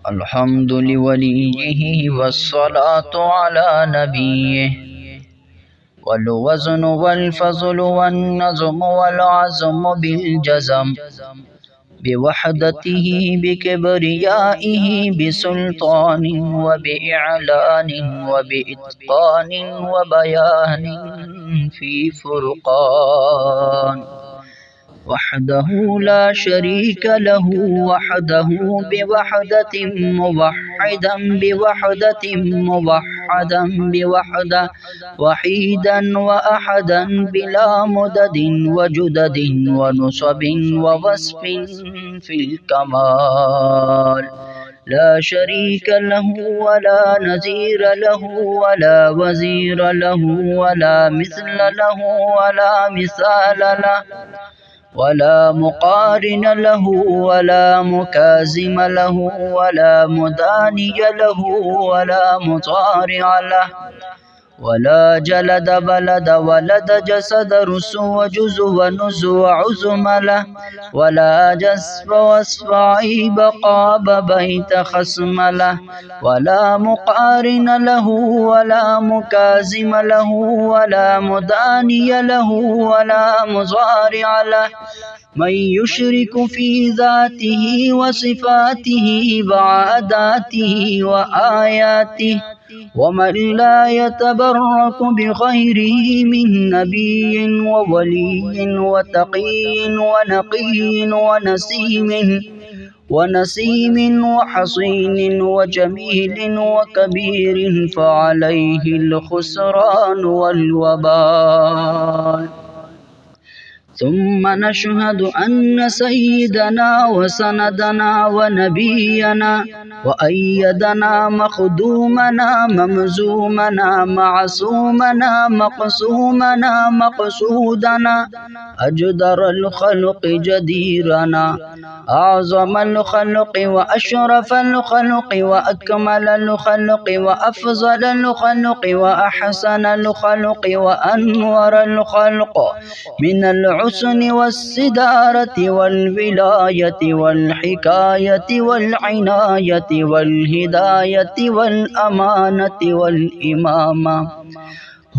الحمد لوليه والصلاة على نبيه والوزن والفضل والنظم والعزم بالجزم بوحدته بكبريائه بسلطان وبإعلان وبإتقان وبيان في فرقان وحده لا شريك له وحده بوحدة موحدا بوحدة موحدا بوحدة وحيدا وأحدا بلا مدد وجدد ونصب ووصف في الكمال لا شريك له ولا نظير له ولا وزير له ولا مثل له ولا مثال له ولا مقارن له ولا مكازم له ولا مداني له ولا مطارع له ولا جلد بلد ولد جسد رس وجز ونز وعزم له ولا جسف وصف عيب قاب بيت خصم له ولا مقارن له ولا مكازم له ولا مداني له ولا مضارع له من يشرك في ذاته وصفاته وعاداته وآياته ومن لا يتبرك بخيره من نبي وولي وتقي ونقي ونسيم وحصين وجميل وكبير فعليه الخسران والوبال ثم نشهد أن سيدنا وسندنا ونبينا وأيدنا مخدومنا ممزومنا معصومنا مقسومنا مقصودنا أجدر الخلق جديرنا أعظم الخلق وأشرف الخلق وأكمل الخلق وأفضل الخلق وأحسن الخلق وأنور الخلق من الحسن والسدارة والولاية والحكاية والعناية والهداية والأمانة والإمامة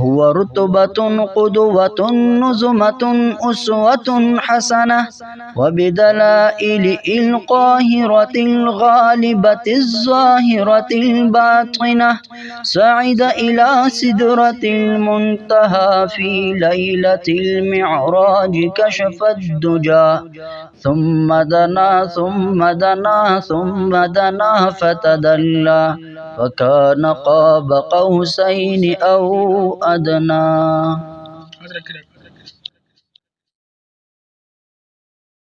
هو رتبة قدوة نزمة أسوة حسنة وبدلائل القاهرة الغالبة الظاهرة الباطنة صعد إلى سدرة المنتهى في ليلة المعراج كشف الدجى ثم دنا ثم دنا ثم دنا فتدلى فكان قاب قوسين أو أدنى.